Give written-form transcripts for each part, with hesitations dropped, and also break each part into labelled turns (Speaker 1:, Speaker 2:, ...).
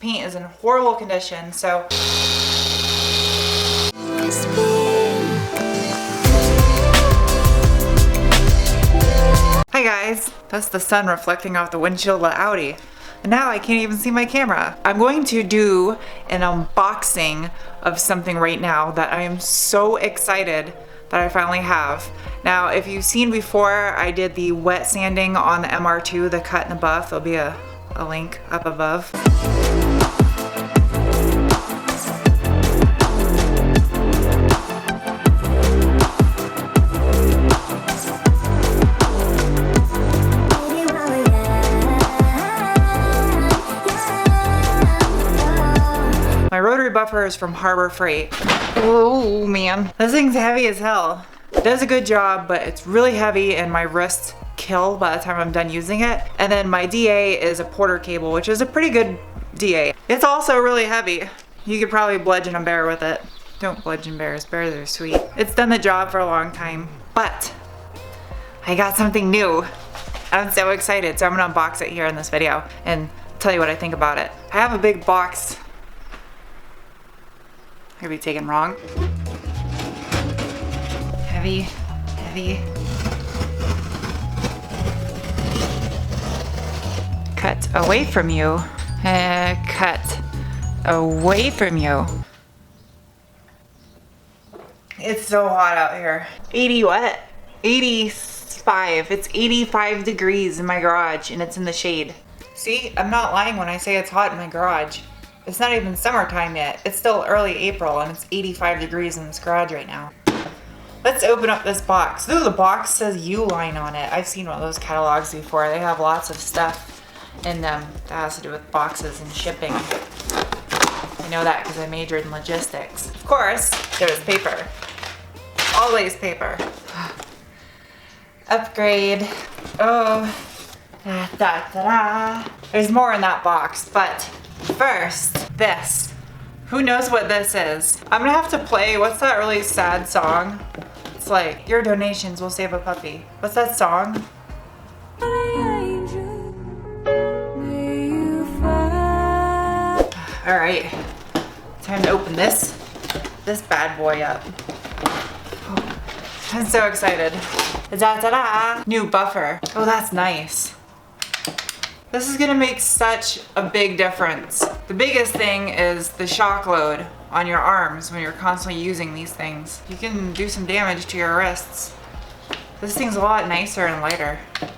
Speaker 1: paint is in horrible condition, so. Hi guys, that's the sun reflecting off the windshield of the Audi. And now I can't even see my camera. I'm going to do an unboxing of something right now that I am so excited that I finally have. Now, if you've seen before, I did the wet sanding on the MR2, the cut and the buff. There'll be a link up above. My rotary buffer is from Harbor Freight. Oh man, this thing's heavy as hell. It does a good job, but it's really heavy and my wrists kill by the time I'm done using it. And then my DA is a Porter cable, which is a pretty good DA. It's also really heavy. You could probably bludgeon a bear with it. Don't bludgeon bears, bears are sweet. It's done the job for a long time, but I got something new. I'm so excited, so I'm gonna unbox it here in this video and tell you what I think about it. I have a big box. Could be taken wrong. Heavy, heavy. Cut away from you. Cut away from you. It's so hot out here. 80 what? 85. It's 85 degrees in my garage and it's in the shade. See, I'm not lying when I say it's hot in my garage. It's not even summertime yet. It's still early April and it's 85 degrees in this garage right now. Let's open up this box. Ooh, the box says Uline on it. I've seen one of those catalogs before. They have lots of stuff in them that has to do with boxes and shipping. I know that because I majored in logistics. Of course, there's paper. Always paper. Upgrade. Oh. Da, da, da, da. There's more in that box, but first, this. Who knows what this is? I'm gonna have to play, what's that really sad song? It's like, your donations will save a puppy. What's that song? Alright, time to open this bad boy up. Oh, I'm so excited. Da-da-da! New buffer. Oh, that's nice. This is gonna make such a big difference. The biggest thing is the shock load on your arms when you're constantly using these things. You can do some damage to your wrists. This thing's a lot nicer and lighter. I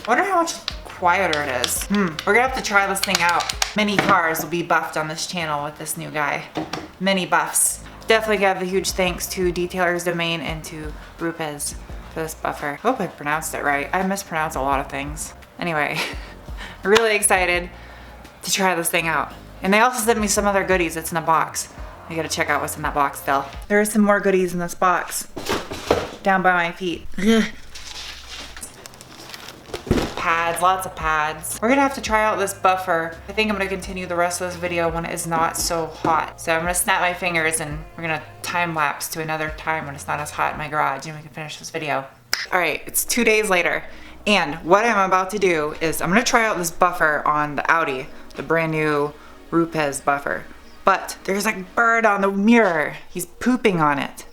Speaker 1: wonder how much quieter it is. We're gonna have to try this thing out. Many cars will be buffed on this channel with this new guy. Many buffs. Definitely give a huge thanks to Detailer's Domain and to Rupes for this buffer. Hope I pronounced it right. I mispronounce a lot of things. Anyway. Really excited to try this thing out. And they also sent me some other goodies that's in the box. I gotta check out what's in that box still. There are some more goodies in this box. Down by my feet. Pads, lots of pads. We're gonna have to try out this buffer. I think I'm gonna continue the rest of this video when it is not so hot. So I'm gonna snap my fingers and we're gonna time lapse to another time when it's not as hot in my garage and we can finish this video. All right, it's 2 days later. And what I'm about to do is I'm gonna try out this buffer on the Audi, the brand new Rupes buffer. But there's a bird on the mirror. He's pooping on it.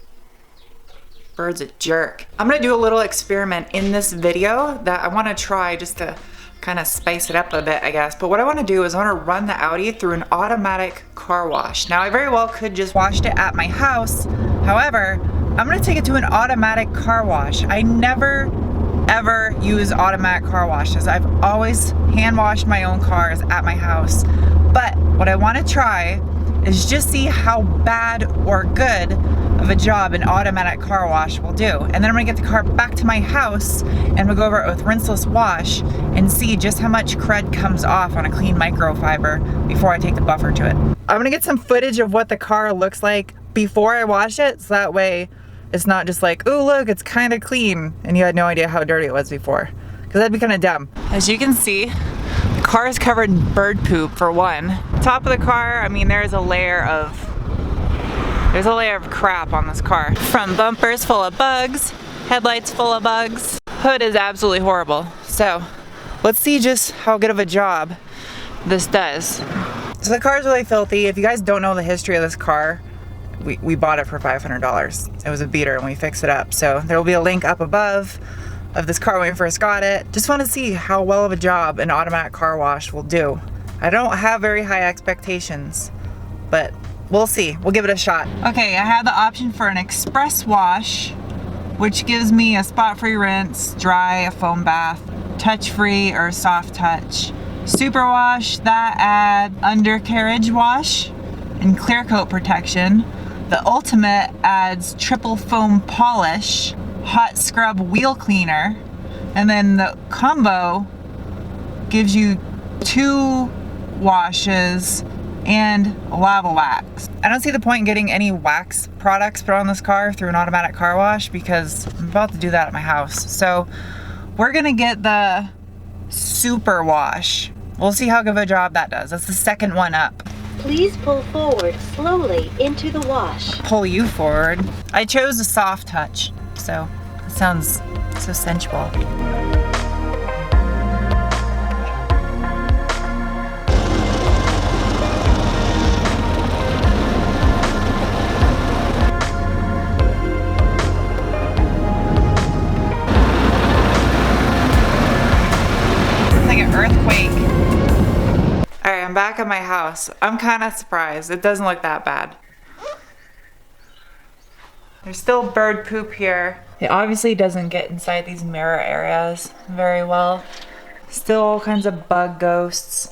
Speaker 1: Bird's a jerk. I'm gonna do a little experiment in this video that I wanna try just to kind of spice it up a bit, I guess. But what I wanna do is I wanna run the Audi through an automatic car wash. Now I very well could just wash it at my house. However, I'm gonna take it to an automatic car wash. I never ever use automatic car washes. I've always hand washed my own cars at my house. But what I want to try is just see how bad or good of a job an automatic car wash will do. And then I'm gonna get the car back to my house and we'll go over it with rinseless wash and see just how much crud comes off on a clean microfiber before I take the buffer to it. I'm gonna get some footage of what the car looks like before I wash it, so that way it's not just like, oh look, it's kind of clean, and you had no idea how dirty it was before. Because that'd be kind of dumb. As you can see, the car is covered in bird poop for one. Top of the car, I mean, there's a layer of crap on this car. From bumpers full of bugs, headlights full of bugs. Hood is absolutely horrible. So, let's see just how good of a job this does. So the car is really filthy. If you guys don't know the history of this car, we bought it for $500. It was a beater and we fixed it up. So there will be a link up above of this car when we first got it. Just want to see how well of a job an automatic car wash will do. I don't have very high expectations, but we'll see. We'll give it a shot. Okay, I have the option for an express wash, which gives me a spot-free rinse, dry, a foam bath, touch-free or soft touch. Super wash, that add undercarriage wash and clear coat protection. The ultimate adds triple foam polish, hot scrub wheel cleaner, and then the combo gives you 2 washes and lava wax. I don't see the point in getting any wax products put on this car through an automatic car wash because I'm about to do that at my house. So we're gonna get the super wash. We'll see how good of a job that does. That's the second one up.
Speaker 2: Please pull forward slowly into the wash.
Speaker 1: Pull you forward. I chose a soft touch, so it sounds so sensual. I'm back at my house. I'm kind of surprised. It doesn't look that bad. There's still bird poop here. It obviously doesn't get inside these mirror areas very well. Still all kinds of bug ghosts.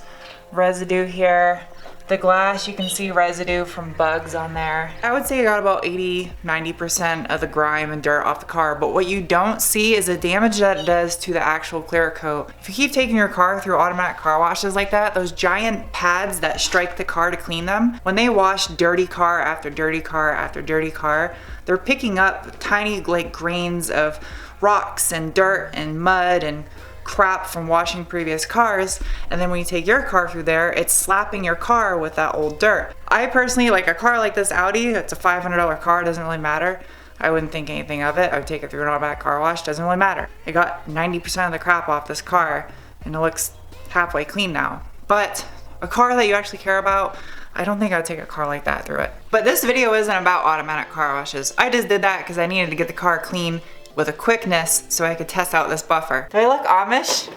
Speaker 1: Residue here. The glass, you can see residue from bugs on there. I would say I got about 80-90% of the grime and dirt off the car, but what you don't see is the damage that it does to the actual clear coat. If you keep taking your car through automatic car washes like that, those giant pads that strike the car to clean them, when they wash dirty car after dirty car after dirty car, they're picking up tiny like grains of rocks and dirt and mud and crap from washing previous cars, and then when you take your car through there, it's slapping your car with that old dirt. I personally, like a car like this Audi, it's a $500 car, doesn't really matter. I wouldn't think anything of it. I would take it through an automatic car wash, doesn't really matter. I got 90% of the crap off this car and it looks halfway clean now. But a car that you actually care about, I don't think I would take a car like that through it. But this video isn't about automatic car washes. I just did that because I needed to get the car clean with a quickness so I could test out this buffer. Do I look Amish?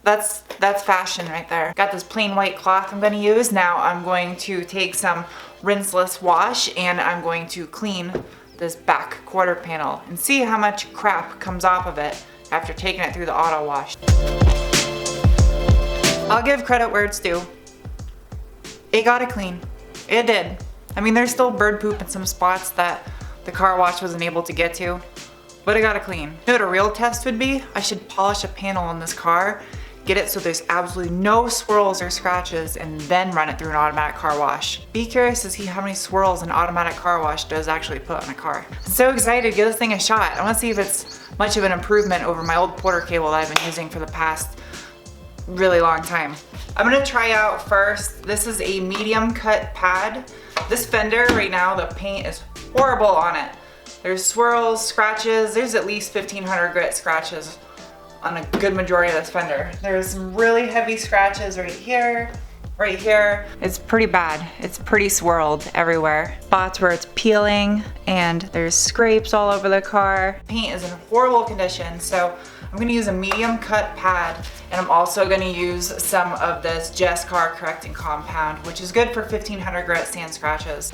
Speaker 1: That's fashion right there. Got this plain white cloth I'm gonna use. Now I'm going to take some rinseless wash and I'm going to clean this back quarter panel and see how much crap comes off of it after taking it through the auto wash. I'll give credit where it's due. It got it clean. It did. I mean, there's still bird poop in some spots that the car wash wasn't able to get to, but it got it clean. You know what a real test would be? I should polish a panel on this car, get it so there's absolutely no swirls or scratches, and then run it through an automatic car wash. Be curious to see how many swirls an automatic car wash does actually put on a car. I'm so excited to give this thing a shot. I want to see if it's much of an improvement over my old Porter cable that I've been using for the past really long time. I'm gonna try out first. This is a medium cut pad. This fender right now, the paint is horrible on it. There's swirls, scratches. There's at least 1,500 grit scratches on a good majority of this fender. There's some really heavy scratches right here, right here. It's pretty bad. It's pretty swirled everywhere. Spots where it's peeling and there's scrapes all over the car. Paint is in horrible condition, so I'm gonna use a medium cut pad, and I'm also gonna use some of this Jescar correcting compound, which is good for 1,500 grit sand scratches.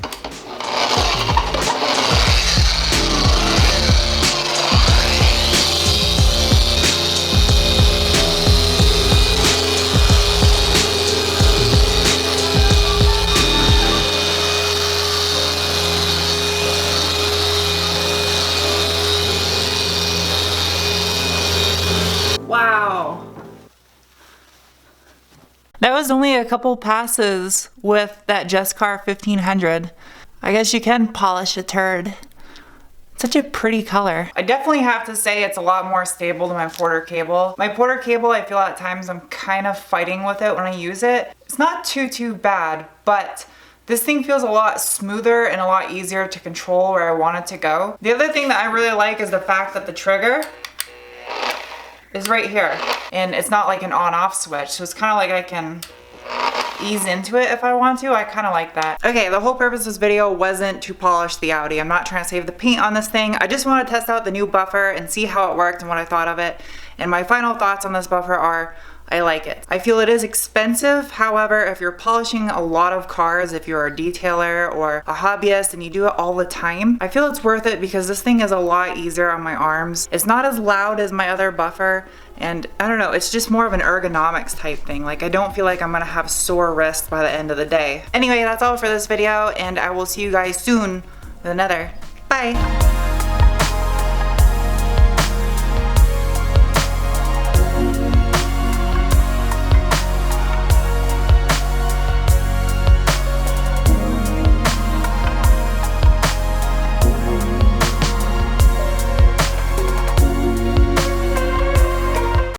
Speaker 1: Wow. That was only a couple passes with that Jescar 1500. I guess you can polish a turd. Such a pretty color. I definitely have to say it's a lot more stable than my Porter cable. My Porter cable, I feel at times I'm kind of fighting with it when I use it. It's not too bad, but this thing feels a lot smoother and a lot easier to control where I want it to go. The other thing that I really like is the fact that the trigger is right here. And it's not like an on-off switch. So it's kind of like I can ease into it if I want to. I kind of like that. Okay, the whole purpose of this video wasn't to polish the Audi. I'm not trying to save the paint on this thing. I just want to test out the new buffer and see how it worked and what I thought of it. And my final thoughts on this buffer are, I like it. I feel it is expensive. However, if you're polishing a lot of cars, if you're a detailer or a hobbyist and you do it all the time, I feel it's worth it because this thing is a lot easier on my arms. It's not as loud as my other buffer, and I don't know, it's just more of an ergonomics type thing. Like, I don't feel like I'm gonna have sore wrists by the end of the day. Anyway, that's all for this video, and I will see you guys soon with another. Bye.